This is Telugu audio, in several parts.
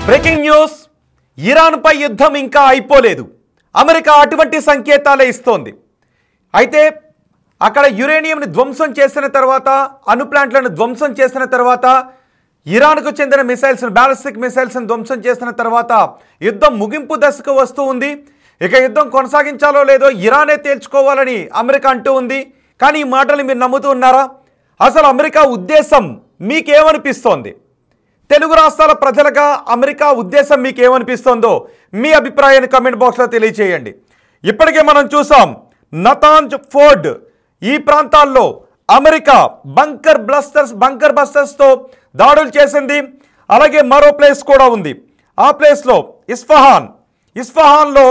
బ్రేకింగ్ న్యూస్, ఇరాన్పై యుద్ధం ఇంకా అయిపోలేదు. అమెరికా అటువంటి సంకేతాలే ఇస్తోంది. అయితే అక్కడ యురేనియంని ధ్వంసం చేసిన తర్వాత, అణు ప్లాంట్లను ధ్వంసం చేసిన తర్వాత, ఇరాన్కు చెందిన మిసైల్స్, బ్యాలిస్టిక్ మిసైల్స్ని ధ్వంసం చేసిన తర్వాత యుద్ధం ముగింపు దశకు వస్తూ ఉంది. ఇక యుద్ధం కొనసాగించాలో లేదో ఇరానే తేల్చుకోవాలని అమెరికా అంటూ ఉంది. కానీ ఈ మాటలు మీరు నమ్ముతూ ఉన్నారా? అసలు అమెరికా ఉద్దేశం మీకేమనిపిస్తోంది? తెలుగు రాష్ట్రాల ప్రజలుగా అమెరికా ఉద్దేశం మీకు ఏమనిపిస్తుందో మీ అభిప్రాయాన్ని కామెంట్ బాక్స్లో తెలియచేయండి. ఇప్పటికే మనం చూసాం నతాంజ్ ఫోర్డ్ ఈ ప్రాంతాల్లో అమెరికా బంకర్ బస్టర్స్తో దాడులు చేసింది. అలాగే మరో ప్లేస్ కూడా ఉంది. ఆ ప్లేస్లో ఇస్ఫహాన్లో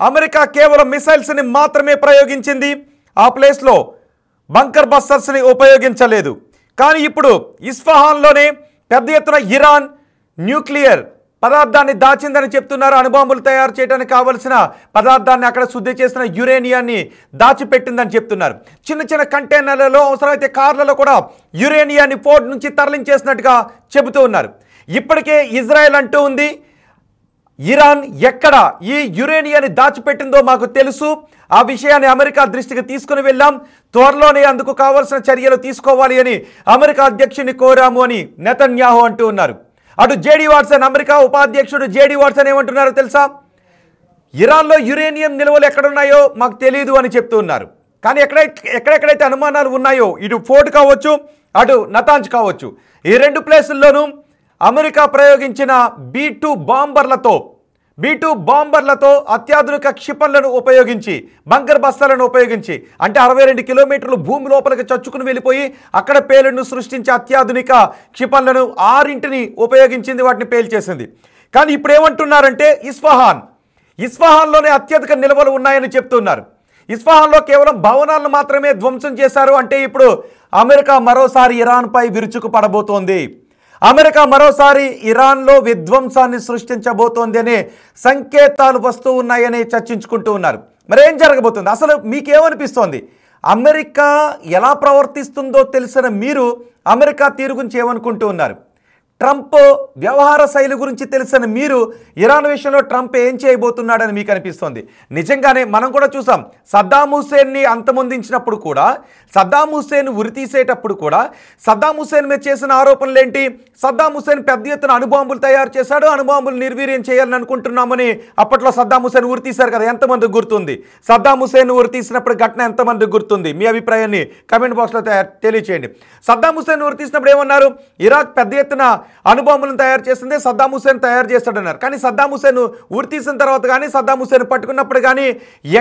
అమెరికా కేవలం మిసైల్స్ని మాత్రమే ప్రయోగించింది. ఆ ప్లేస్లో బంకర్ బస్టర్స్ని ఉపయోగించలేదు. కానీ ఇప్పుడు ఇస్ఫహాన్లోనే పెద్ద ఎత్తున ఇరాన్ న్యూక్లియర్ పదార్థాన్ని దాచిందని చెప్తున్నారు. అణుబాంబులు తయారు చేయడానికి కావలసిన పదార్థాన్ని, అక్కడ శుద్ధి చేసిన యురేనియాన్ని దాచిపెట్టిందని చెప్తున్నారు. చిన్న చిన్న కంటైనర్లలో, అవసరమైతే కార్లలో కూడా యురేనియాన్ని పోర్ట్ నుంచి తరలించేసినట్టుగా చెబుతూ ఉన్నారు. ఇప్పటికే ఇజ్రాయెల్ అంటూ ఉంది, ఇరాన్ ఎక్కడ ఈ యురేనియాన్ని దాచిపెట్టిందో మాకు తెలుసు. ఆ విషయాన్ని అమెరికా దృష్టికి తీసుకుని వెళ్ళాం. త్వరలోనే అందుకు కావాల్సిన చర్యలు తీసుకోవాలి అని అమెరికా అధ్యక్షుడిని కోరాము అని నెతన్యాహు అంటూ ఉన్నారు. అటు జేడీ వాట్సన్, అమెరికా ఉపాధ్యక్షుడు జేడీ వాట్సన్ ఏమంటున్నారో తెలుసా? ఇరాన్లో యురేనియం నిల్వలు ఎక్కడున్నాయో మాకు తెలియదు అని చెప్తూ ఉన్నారు. కానీ ఎక్కడెక్కడైతే అనుమానాలు ఉన్నాయో, ఇటు ఫోర్డ్ కావచ్చు, అటు నతాంజ్ కావచ్చు, ఈ రెండు ప్లేసుల్లోనూ అమెరికా ప్రయోగించిన B-2 బాంబర్లతో అత్యాధునిక క్షిపణులను ఉపయోగించి, బంకర్ బస్తాలను ఉపయోగించి, అంటే 62 కిలోమీటర్లు భూమి లోపలికి చచ్చుకుని వెళ్ళిపోయి అక్కడ పేలుడును సృష్టించే అత్యాధునిక క్షిపణులను 6 ఉపయోగించింది, వాటిని పేల్చేసింది. కానీ ఇప్పుడు ఏమంటున్నారంటే ఇస్ఫహాన్లోనే అత్యధిక నిల్వలు ఉన్నాయని చెప్తున్నారు. ఇస్ఫహాన్లో కేవలం భవనాలను మాత్రమే ధ్వంసం చేశారు. అంటే ఇప్పుడు అమెరికా మరోసారి ఇరాన్పై విరుచుకు పడబోతోంది. అమెరికా మరోసారి ఇరాన్లో విధ్వంసాన్ని సృష్టించబోతోంది అనే సంకేతాలు వస్తూ ఉన్నాయని చర్చించుకుంటూ ఉన్నారు. మరి ఏం జరగబోతుంది? అసలు మీకేమనిపిస్తోంది? అమెరికా ఎలా ప్రవర్తిస్తుందో తెలిసిన మీరు అమెరికా తీరు గురించి ఏమనుకుంటూ ఉన్నారు? ట్రంప్ వ్యవహార శైలి గురించి తెలిసిన మీరు ఇరాన్ విషయంలో ట్రంప్ ఏం చేయబోతున్నాడని మీకు అనిపిస్తోంది? నిజంగానే మనం కూడా చూసాం, సద్దాం హుస్సేన్ని అంతమొందించినప్పుడు కూడా, సద్దాం హుస్సేన్ ఉరితీసేటప్పుడు కూడా సద్దాం హుస్సేన్ మీద చేసిన ఆరోపణలు ఏంటి? సద్దాం హుస్సేన్ పెద్ద ఎత్తున అణుబాంబులు తయారు చేశాడు, అణుబాంబులు నిర్వీర్యం చేయాలని అనుకుంటున్నామని అప్పట్లో సద్దాం హుస్సేన్ ఉరితీశారు కదా. ఎంతమందికి గుర్తుంది? సద్దాం హుస్సేన్ ఉరితీసినప్పుడు ఘటన ఎంతమందికి గుర్తుంది? మీ అభిప్రాయాన్ని కామెంట్ బాక్స్లో తెలియచేయండి. సద్దాం హుస్సేన్ ఉరితీసినప్పుడు ఏమన్నారు? ఇరాక్ పెద్ద ఎత్తున అణుబాంబులను తయారు చేసిందే సద్దాం హుస్సేన్ తయారు చేస్తాడన్నారు. కానీ సద్దాం హుస్సేన్ ఉరి తీసిన తర్వాత కానీ, సద్దాం హుస్సేన్ పట్టుకున్నప్పుడు కానీ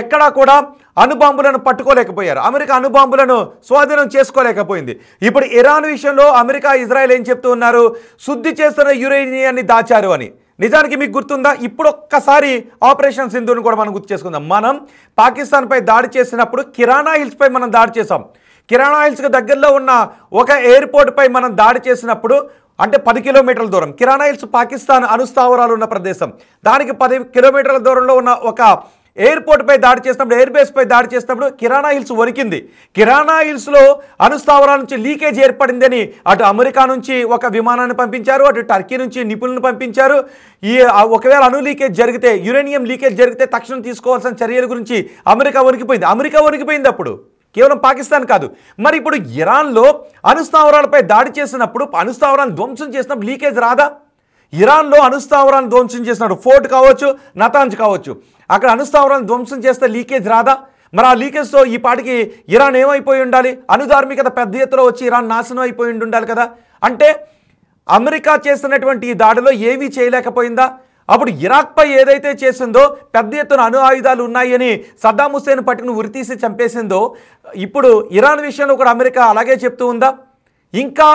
ఎక్కడా కూడా అణుబాంబులను పట్టుకోలేకపోయారు. అమెరికా అణుబాంబులను స్వాధీనం చేసుకోలేకపోయింది. ఇప్పుడు ఇరాన్ విషయంలో అమెరికా, ఇజ్రాయెల్ ఏం చెప్తూ ఉన్నారు? శుద్ధి చేస్తున్న యురేనియాన్ని దాచారు అని. నిజానికి మీకు గుర్తుందా? ఇప్పుడు ఒక్కసారి ఆపరేషన్ సింధూర్ని కూడా మనం గుర్తు చేసుకుందాం. మనం పాకిస్తాన్పై దాడి చేసినప్పుడు కిరాణా హిల్స్పై మనం దాడి చేసాం. కిరాణా హిల్స్కి దగ్గరలో ఉన్న ఒక ఎయిర్పోర్ట్పై మనం దాడి చేసినప్పుడు, అంటే 10 కిలోమీటర్ల దూరం, కిరాణా హిల్స్ పాకిస్తాన్ అణుస్థావరాలు ఉన్న ప్రదేశం, దానికి 10 కిలోమీటర్ల దూరంలో ఉన్న ఒక ఎయిర్పోర్ట్పై దాడి చేసినప్పుడు, ఎయిర్ బేస్పై దాడి చేసినప్పుడు కిరాణా హిల్స్ వణికింది. కిరాణా హిల్స్లో అణుస్థావరాల నుంచి లీకేజ్ ఏర్పడిందని అటు అమెరికా నుంచి ఒక విమానాన్ని పంపించారు, అటు టర్కీ నుంచి నిపుణులను పంపించారు. ఒకవేళ అణు లీకేజ్ జరిగితే, యురేనియం లీకేజ్ జరిగితే తక్షణం తీసుకోవాల్సిన చర్యల గురించి అమెరికా వణికిపోయింది. అప్పుడు కేవలం పాకిస్తాన్ కాదు. మరి ఇప్పుడు ఇరాన్లో అణుస్థావరాలపై దాడి చేసినప్పుడు, అణుస్థావరాలను ధ్వంసం చేసినప్పుడు లీకేజ్ రాదా? ఇరాన్లో అణుస్థావరాలను ధ్వంసం చేసినప్పుడు, ఫోర్ట్ కావచ్చు, నతాంజ్ కావచ్చు, అక్కడ అణుస్థావరాలను ధ్వంసం చేస్తే లీకేజ్ రాదా? మరి ఆ లీకేజ్తో ఈ పాటికి ఇరాన్ ఏమైపోయి ఉండాలి? అణుధార్మికత పెద్ద ఎత్తులో వచ్చి ఇరాన్ నాశనం అయిపోయి ఉండాలి కదా. అంటే అమెరికా చేస్తున్నటువంటి ఈ దాడిలో ఏమీ చేయలేకపోయిందా? అప్పుడు ఇరాక్పై ఏదైతే చేసిందో, పెద్ద ఎత్తున అణు ఆయుధాలు ఉన్నాయని సద్దాం హుస్సేన్ పట్టుకుని ఉరితీసి చంపేసిందో, ఇప్పుడు ఇరాన్ విషయంలో కూడా అమెరికా అలాగే చెప్తూ ఉందా? ఇంకా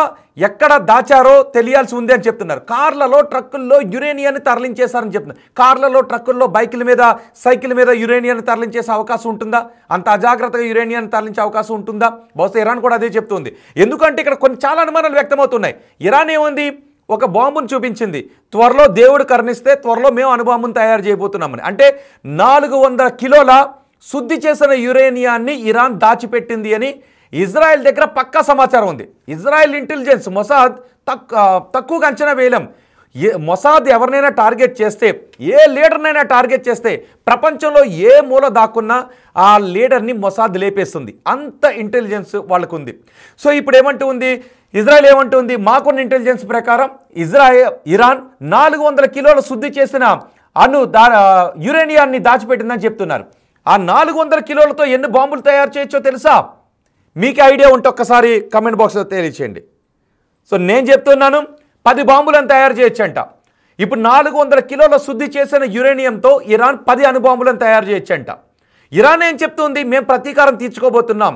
ఎక్కడ దాచారో తెలియాల్సి ఉంది అని చెప్తున్నారు. కార్లలో, ట్రక్కుల్లో యురేనియాన్ని తరలించేశారని చెప్తున్నారు. కార్లలో, ట్రక్కుల్లో, బైకుల మీద, సైకిల్ మీద యురేనియాన్ని తరలించేసే అవకాశం ఉంటుందా? అంత అజాగ్రత్తగా యురేనియాన్ని తరలించే అవకాశం ఉంటుందా? బహుశా ఇరాన్ కూడా అదే చెప్తుంది. ఎందుకంటే ఇక్కడ చాలా అనుమానాలు వ్యక్తమవుతున్నాయి. ఇరాన్ ఏముంది? ఒక బాంబును చూపించింది, త్వరలో దేవుడు కరుణిస్తే త్వరలో మేము అణుబాంబును తయారు చేయబోతున్నామని. అంటే 400 కిలోల శుద్ధి చేసిన యురేనియాన్ని ఇరాన్ దాచిపెట్టింది అని ఇజ్రాయెల్ దగ్గర పక్కా సమాచారం ఉంది. ఇజ్రాయెల్ ఇంటెలిజెన్స్ మొసాద్ తక్కువగా అంచనా వేయలేం. మొసాద్ ఎవరినైనా టార్గెట్ చేస్తే, ఏ లీడర్నైనా టార్గెట్ చేస్తే ప్రపంచంలో ఏ మూల దాక్కున్నా ఆ లీడర్ని మొసాద్ లేపేస్తుంది. అంత ఇంటెలిజెన్స్ వాళ్ళకు ఉంది. సో ఇప్పుడు ఏమంటూ ఉంది ఇజ్రాయెల్, ఏమంటుంది, మాకున్న ఇంటెలిజెన్స్ ప్రకారం ఇరాన్ 400 కిలోల శుద్ధి చేసిన యురేనియాన్ని దాచిపెట్టిందని చెప్తున్నారు. ఆ 400 కిలోలతో ఎన్ని బాంబులు తయారు చేయొచ్చో తెలుసా? మీకు ఐడియా ఉంటే ఒక్కసారి కమెంట్ బాక్స్లో తెలియచేయండి. సో నేను చెప్తున్నాను 10 బాంబులను తయారు చేయొచ్చంట. ఇప్పుడు 400 కిలోల శుద్ధి చేసిన యురేనియంతో ఇరాన్ 10 అణుబాంబులను తయారు చేయొచ్చంట. ఇరాన్ ఏం చెప్తుంది, మేము ప్రతీకారం తీర్చుకోబోతున్నాం,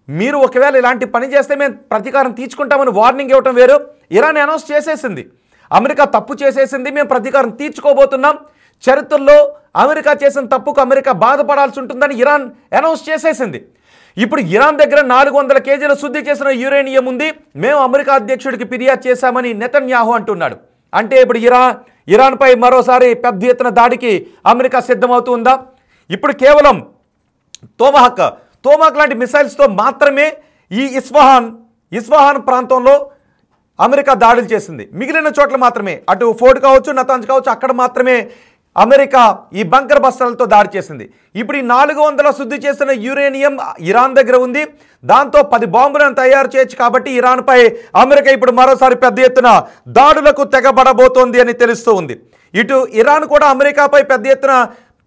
మీరు ఒకవేళ ఇలాంటి పని చేస్తే మేము ప్రతీకారం తీర్చుకుంటామని వార్నింగ్ ఇవ్వటం వేరు. ఇరాన్ అనౌన్స్ చేసేసింది, అమెరికా తప్పు చేసేసింది, మేము ప్రతీకారం తీర్చుకోబోతున్నాం, చరిత్రలో అమెరికా చేసిన తప్పుకు అమెరికా బాధపడాల్సి ఉంటుందని ఇరాన్ అనౌన్స్ చేసేసింది. ఇప్పుడు ఇరాన్ దగ్గర 400 కేజీల శుద్ధి చేసిన యురేనియం ఉంది, మేము అమెరికా అధ్యక్షుడికి ఫిర్యాదు చేశామని నెతన్యాహు అంటున్నాడు. అంటే ఇప్పుడు ఇరాన్పై మరోసారి పెద్ద ఎత్తున దాడికి అమెరికా సిద్ధమవుతుందా? ఇప్పుడు కేవలం తోమాక్ లాంటి మిసైల్స్తో మాత్రమే ఈ ఇస్ఫహాన్ ప్రాంతంలో అమెరికా దాడులు చేసింది. మిగిలిన చోట్ల మాత్రమే, అటు ఫోర్ట్ కావచ్చు, నతాంజ్ కావచ్చు, అక్కడ మాత్రమే అమెరికా ఈ బంకర్ బస్తాలతో దాడి చేసింది. ఇప్పుడు ఈ 400 శుద్ధి చేసిన యురేనియం ఇరాన్ దగ్గర ఉంది, దాంతో 10 బాంబులను తయారు చేయొచ్చు. కాబట్టి ఇరాన్పై అమెరికా ఇప్పుడు మరోసారి పెద్ద ఎత్తున దాడులకు తెగబడబోతోంది అని తెలుస్తూ ఉంది. ఇటు ఇరాన్ కూడా అమెరికాపై పెద్ద ఎత్తున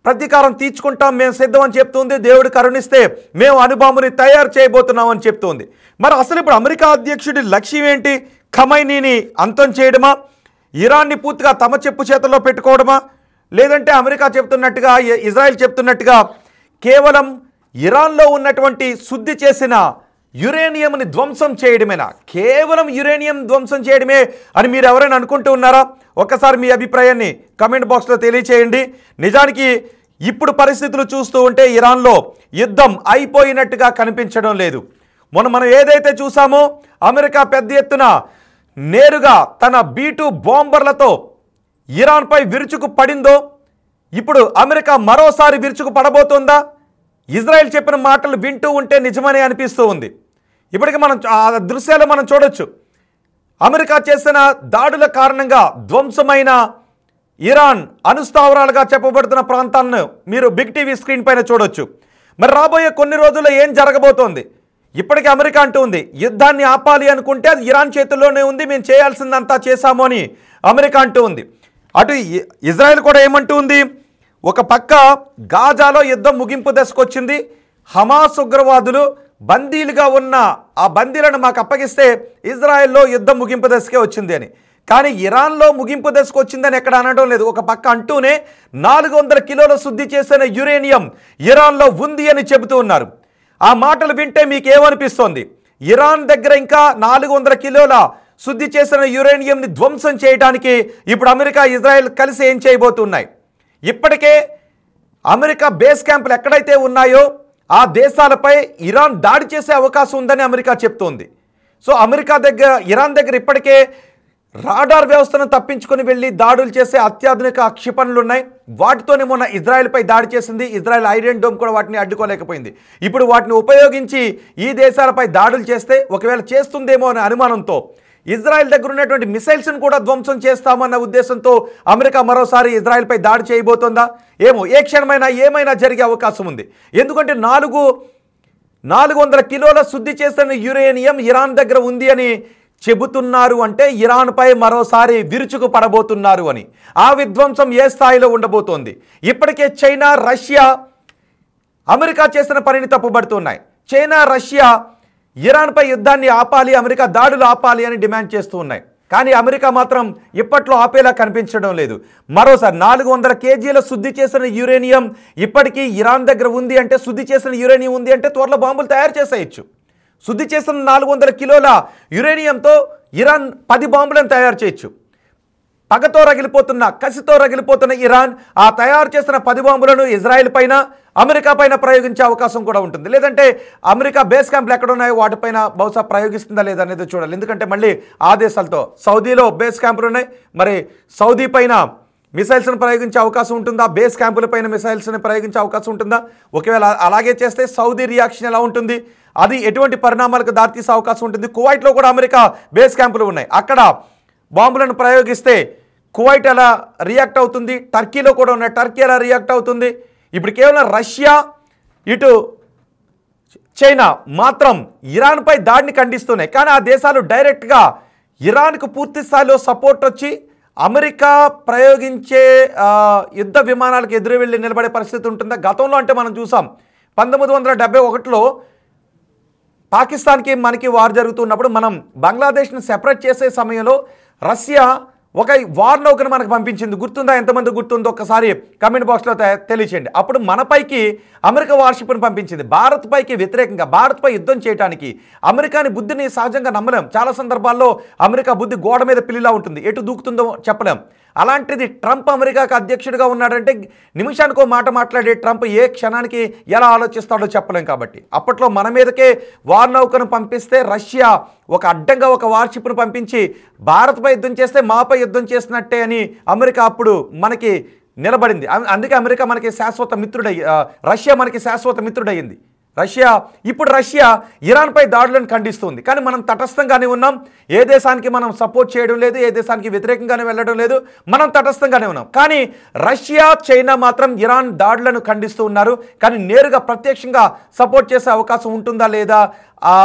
ప్రతీకారం తీర్చుకుంటాం, మేము సిద్ధం అని చెప్తుంది. దేవుడు కరుణిస్తే మేము అణుబాంబుని తయారు చేయబోతున్నాం అని చెప్తుంది. మరి అసలు ఇప్పుడు అమెరికా అధ్యక్షుడి లక్ష్యం ఏంటి? ఖమైనీని అంతం చేయడమా, ఇరాన్ని పూర్తిగా తమ చెప్పు చేతుల్లో పెట్టుకోవడమా, లేదంటే అమెరికా చెప్తున్నట్టుగా, ఇజ్రాయెల్ చెప్తున్నట్టుగా కేవలం ఇరాన్లో ఉన్నటువంటి శుద్ధి చేసిన యురేనియంని ధ్వంసం చేయడమేనా? కేవలం యురేనియం ధ్వంసం చేయడమే అని మీరు ఎవరైనా అనుకుంటూ ఉన్నారా? ఒక్కసారి మీ అభిప్రాయాన్ని కమెంట్ బాక్స్లో తెలియచేయండి. నిజానికి ఇప్పుడు పరిస్థితులు చూస్తూ ఉంటే ఇరాన్లో యుద్ధం అయిపోయినట్టుగా కనిపించడం లేదు. మనం ఏదైతే చూసామో అమెరికా పెద్ద ఎత్తున నేరుగా తన B-2 బాంబర్లతో ఇరాన్పై విరుచుకు పడిందో, ఇప్పుడు అమెరికా మరోసారి విరుచుకు పడబోతుందా? ఇజ్రాయెల్ చెప్పిన మాటలు వింటూ ఉంటే నిజమని అనిపిస్తూ ఉంది. ఇప్పటికీ మనం ఆ దృశ్యాలు మనం చూడొచ్చు. అమెరికా చేసిన దాడుల కారణంగా ధ్వంసమైన ఇరాన్ అణుస్థావరాలుగా చెప్పబడుతున్న ప్రాంతాలను మీరు బిగ్ టీవీ స్క్రీన్ పైన చూడొచ్చు. మరి రాబోయే కొన్ని రోజుల్లో ఏం జరగబోతోంది? ఇప్పటికీ అమెరికా అంటూ ఉంది యుద్ధాన్ని ఆపాలి అనుకుంటే అది ఇరాన్ చేతుల్లోనే ఉంది, మేము చేయాల్సిందంతా చేశాము అని అమెరికా అంటూ ఉంది. అటు ఇజ్రాయెల్ కూడా ఏమంటూ ఉంది, ఒక పక్క గాజాలో యుద్ధం ముగింపు దశకు వచ్చింది, హమాస్ ఉగ్రవాదులు బందీలుగా ఉన్న ఆ బందీలను మాకు అప్పగిస్తే ఇజ్రాయెల్లో యుద్ధం ముగింపు దశకే వచ్చింది అని. కానీ ఇరాన్లో ముగింపు దశకు వచ్చిందని ఎక్కడ అనడం లేదు. ఒక పక్క అంటూనే 400 కిలోల శుద్ధి చేసిన యురేనియం ఇరాన్లో ఉంది అని చెబుతూ ఉన్నారు. ఆ మాటలు వింటే మీకు ఏమనిపిస్తోంది? ఇరాన్ దగ్గర ఇంకా 400 కిలోల శుద్ధి చేసిన యురేనియంని ధ్వంసం చేయడానికి ఇప్పుడు అమెరికా, ఇజ్రాయెల్ కలిసి ఏం చేయబోతున్నాయి? ఇప్పటికే అమెరికా బేస్ క్యాంపులు ఎక్కడైతే ఉన్నాయో ఆ దేశాలపై ఇరాన్ దాడి చేసే అవకాశం ఉందని అమెరికా చెప్తోంది. సో ఇరాన్ దగ్గర ఇప్పటికే రాడార్ వ్యవస్థను తప్పించుకొని వెళ్ళి దాడులు చేసే అత్యాధునిక క్షిపణులు ఉన్నాయి. వాటితోనే మొన్న ఇజ్రాయెల్పై దాడి చేసింది. ఇజ్రాయెల్ ఐరన్ డోమ్ కూడా వాటిని అడ్డుకోలేకపోయింది. ఇప్పుడు వాటిని ఉపయోగించి ఈ దేశాలపై దాడులు చేస్తే, ఒకవేళ చేస్తుందేమో అనే అనుమానంతో ఇజ్రాయెల్ దగ్గర ఉన్నటువంటి మిసైల్స్ను కూడా ధ్వంసం చేస్తామన్న ఉద్దేశంతో అమెరికా మరోసారి ఇజ్రాయెల్పై దాడి చేయబోతోందా? ఏమో, ఏ క్షణమైనా ఏమైనా జరిగే అవకాశం ఉంది. ఎందుకంటే 400 కిలోల శుద్ధి చేసిన యురేనియం ఇరాన్ దగ్గర ఉంది అని చెబుతున్నారు. అంటే ఇరాన్పై మరోసారి విరుచుకు పడబోతున్నారు అని. ఆ విధ్వంసం ఏ స్థాయిలో ఉండబోతోంది? ఇప్పటికే చైనా, రష్యా అమెరికా చేసిన పనిని తప్పుబడుతున్నాయి. చైనా, రష్యా ఇరాన్పై యుద్ధాన్ని ఆపాలి, అమెరికా దాడులు ఆపాలి అని డిమాండ్ చేస్తూ ఉన్నాయి. కానీ అమెరికా మాత్రం ఇప్పట్లో ఆపేలా కనిపించడం లేదు. మరోసారి 400 కేజీల శుద్ధి చేసిన యురేనియం ఇప్పటికీ ఇరాన్ దగ్గర ఉంది అంటే, శుద్ధి చేసిన యురేనియం ఉంది అంటే త్వరలో బాంబులు తయారు చేసేయచ్చు. శుద్ధి చేసిన 400 కిలోల యురేనియంతో ఇరాన్ 10 బాంబులను తయారు చేయొచ్చు. పగతో రగిలిపోతున్న, కసితో రగిలిపోతున్న ఇరాన్ ఆ తయారు చేసిన 10 బాంబులను ఇజ్రాయెల్ పైన, అమెరికా పైన ప్రయోగించే అవకాశం కూడా ఉంటుంది. లేదంటే అమెరికా బేస్ క్యాంపులు ఎక్కడ ఉన్నాయో వాటిపైన బహుశా ప్రయోగిస్తుందా లేదా అనేది చూడాలి. ఎందుకంటే మళ్ళీ ఆ దేశాలతో, సౌదీలో బేస్ క్యాంపులు ఉన్నాయి, మరి సౌదీ పైన మిసైల్స్ని ప్రయోగించే అవకాశం ఉంటుందా? బేస్ క్యాంపుల పైన మిసైల్స్ని ప్రయోగించే అవకాశం ఉంటుందా? ఒకవేళ అలాగే చేస్తే సౌదీ రియాక్షన్ ఎలా ఉంటుంది? అది ఎటువంటి పరిణామాలకు దారితీసే అవకాశం ఉంటుంది? కువైట్లో కూడా అమెరికా బేస్ క్యాంపులు ఉన్నాయి. అక్కడ బాంబులను ప్రయోగిస్తే కువైట్ ఎలా రియాక్ట్ అవుతుంది, టర్కీలో కూడా ఉన్న టర్కీ ఎలా రియాక్ట్ అవుతుంది. ఇప్పుడు కేవలం రష్యా ఇటు చైనా మాత్రం ఇరాన్పై దాడిని ఖండిస్తున్నాయి. కానీ ఆ దేశాలు డైరెక్ట్గా ఇరాన్కు పూర్తి స్థాయిలో సపోర్ట్ వచ్చి అమెరికా ప్రయోగించే యుద్ధ విమానాలకు ఎదురు వెళ్ళి నిలబడే పరిస్థితి ఉంటుందా? గతంలో అంటే మనం చూసాం 1971లో పాకిస్తాన్కి మనకి వార్ జరుగుతున్నప్పుడు మనం బంగ్లాదేశ్ని సెపరేట్ చేసే సమయంలో రష్యా ఒక వార్ నౌకను మనకు పంపించింది. గుర్తుందా? ఎంతమంది గుర్తుందో ఒక్కసారి కమెంట్ బాక్స్లో తెలియచేయండి. అప్పుడు మనపైకి అమెరికా వార్షిప్ను పంపించింది. భారత్ పైకి వ్యతిరేకంగా భారత్పై యుద్ధం చేయడానికి. అమెరికాని బుద్ధిని సహజంగా నమ్మలేం. చాలా సందర్భాల్లో అమెరికా బుద్ధి గోడ మీద పిల్లిలా ఉంటుంది, ఎటు దూకుతుందో చెప్పలేం. అలాంటిది ట్రంప్ అమెరికాకు అధ్యక్షుడిగా ఉన్నాడంటే నిమిషానికో మాట మాట్లాడే ట్రంప్ ఏ క్షణానికి ఎలా ఆలోచిస్తాడో చెప్పలేం. కాబట్టి అప్పట్లో మన మీదకే వార్ నౌకను పంపిస్తే రష్యా ఒక అడ్డంగా ఒక వార్షిప్ను పంపించి భారత్పై యుద్ధం చేస్తే మాపై యుద్ధం చేసినట్టే అని అమెరికా అప్పుడు మనకి నిలబడింది. అందుకే అమెరికా మనకి శాశ్వత రష్యా మనకి శాశ్వత మిత్రుడయ్యింది. ఇప్పుడు రష్యా ఇరాన్పై దాడులను ఖండిస్తుంది. కానీ మనం తటస్థంగానే ఉన్నాం. ఏ దేశానికి మనం సపోర్ట్ చేయడం లేదు, ఏ దేశానికి వ్యతిరేకంగానే వెళ్ళడం లేదు, మనం తటస్థంగానే ఉన్నాం. కానీ రష్యా చైనా మాత్రం ఇరాన్ దాడులను ఖండిస్తూ ఉన్నారు. కానీ నేరుగా ప్రత్యక్షంగా సపోర్ట్ చేసే అవకాశం ఉంటుందా లేదా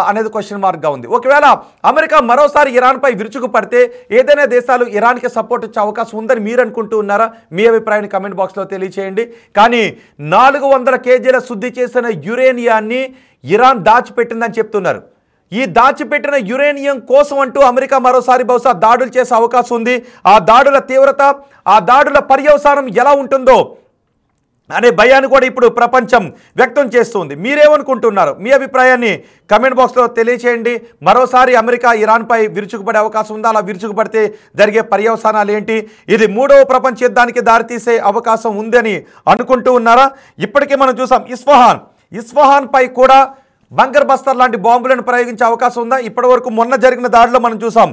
అనేది క్వశ్చన్ మార్క్గా ఉంది. ఒకవేళ అమెరికా మరోసారి ఇరాన్పై విరుచుకు పడితే ఏదైనా దేశాలు ఇరాన్కి సపోర్ట్ ఇచ్చే అవకాశం ఉందని మీరు అనుకుంటూ ఉన్నారా? మీ అభిప్రాయాన్ని కమెంట్ బాక్స్లో తెలియచేయండి. కానీ 400 కేజీల శుద్ధి చేసిన యురేనియాన్ని ఇరాన్ దాచిపెట్టిందని చెప్తున్నారు. ఈ దాచిపెట్టిన యురేనియం కోసం అంటూ అమెరికా మరోసారి బహుశా దాడులు చేసే అవకాశం ఉంది. ఆ దాడుల తీవ్రత, ఆ దాడుల పర్యవసానం ఎలా ఉంటుందో అనే భయాన్ని కూడా ఇప్పుడు ప్రపంచం వ్యక్తం చేస్తుంది. మీరేమనుకుంటున్నారు? మీ అభిప్రాయాన్ని కమెంట్ బాక్స్లో తెలియచేయండి. మరోసారి అమెరికా ఇరాన్పై విరుచుకుపడే అవకాశం ఉందా? అలా విరుచుకుపడితే జరిగే పర్యవసానాలు ఏంటి? ఇది 3వ ప్రపంచ యుద్ధానికి దారితీసే అవకాశం ఉందని అనుకుంటూ ఉన్నారా? ఇప్పటికే మనం చూసాం ఇస్ఫహాన్ పై కూడా బంకర్ బస్తర్ లాంటి బాంబులను ప్రయోగించే అవకాశం ఉందా? ఇప్పటివరకు మొన్న జరిగిన దాడిలో మనం చూసాం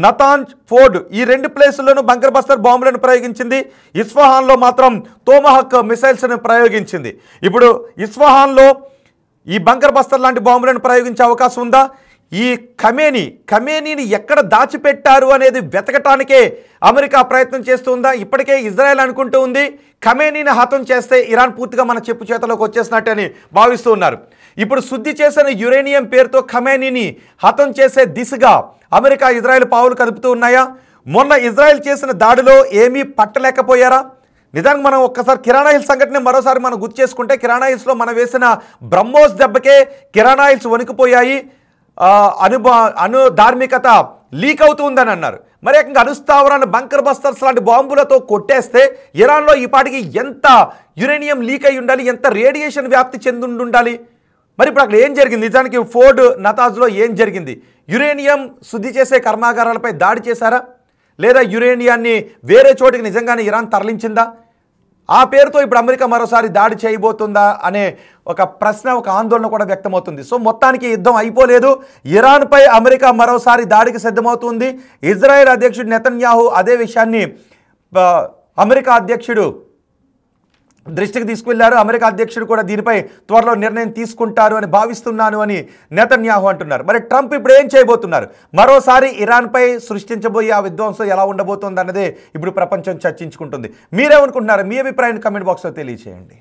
నతాంజ్, ఫోర్డ్ ఈ 2 ప్లేసుల్లోనూ బంకర్ బస్తర్ బాంబులను ప్రయోగించింది. ఇస్ఫహాన్లో మాత్రం తోమహక్ మిసైల్స్ను ప్రయోగించింది. ఇప్పుడు ఇస్ఫహాన్లో ఈ బంకర్ బస్తర్ లాంటి బాంబులను ప్రయోగించే అవకాశం ఉందా? ఈ ఖమేనీని ఎక్కడ దాచిపెట్టారు అనేది వెతకటానికే అమెరికా ప్రయత్నం చేస్తుందా? ఇప్పటికే ఇజ్రాయెల్ అనుకుంటూ ఉంది ఖమేనీని హతం చేస్తే ఇరాన్ పూర్తిగా మన చెప్పు చేతలోకి వచ్చేసినట్టని భావిస్తూ ఉన్నారు. ఇప్పుడు శుద్ధి చేసిన యురేనియం పేరుతో ఖమేనీని హతం చేసే దిశగా అమెరికా ఇజ్రాయెల్ పావులు కదుపుతూ ఉన్నాయా? మొన్న ఇజ్రాయెల్ చేసిన దాడిలో ఏమీ పట్టలేకపోయారా? నిజానికి మనం ఒక్కసారి కిరాణా హిల్స్ సంఘటన మరోసారి మనం గుర్తు చేసుకుంటే కిరాణా హిల్స్లో మనం వేసిన బ్రహ్మోస్ దెబ్బకే కిరాణా హిల్స్ వణికిపోయాయి. ధార్మికత లీక్ అవుతుందని అన్నారు. మరి ఏకంగా అణుస్థావరాన్ని బంకర్ బస్టర్స్ లాంటి బాంబులతో కొట్టేస్తే ఇరాన్లో ఈ పాటికి ఎంత యురేనియం లీక్ అయి ఉండాలి, ఎంత రేడియేషన్ వ్యాప్తి చెంది ఉండాలి? మరి ఇప్పుడు అక్కడ ఏం జరిగింది? నిజానికి ఫోర్డ్, నతాజ్లో ఏం జరిగింది? యురేనియం శుద్ధి చేసే కర్మాగారాలపై దాడి చేశారా, లేదా యురేనియాన్ని వేరే చోటికి నిజంగానే ఇరాన్ తరలించిందా? ఆ పేరుతో ఇప్పుడు అమెరికా మరోసారి దాడి చేయబోతుందా అనే ఒక ప్రశ్న, ఒక ఆందోళన కూడా వ్యక్తమవుతుంది. సో మొత్తానికి యుద్ధం అయిపోలేదు. ఇరాన్పై అమెరికా మరోసారి దాడికి సిద్ధమవుతుంది. ఇజ్రాయెల్ అధ్యక్షుడు నెతన్యాహు అదే విషయాన్ని అమెరికా అధ్యక్షుడు దృష్టికి తీసుకువెళ్లారు. అమెరికా అధ్యక్షుడు కూడా దీనిపై త్వరలో నిర్ణయం తీసుకుంటారు అని భావిస్తున్నాను అని నెతన్యాహు అంటున్నారు. మరి ట్రంప్ ఇప్పుడు ఏం చేయబోతున్నారు? మరోసారి ఇరాన్పై సృష్టించబోయే ఆ విధ్వంసం ఎలా ఉండబోతుంది అన్నదే ఇప్పుడు ప్రపంచం చర్చించుకుంటుంది. మీరేమనుకుంటున్నారు? మీ అభిప్రాయాన్ని కమెంట్ బాక్స్లో తెలియచేయండి.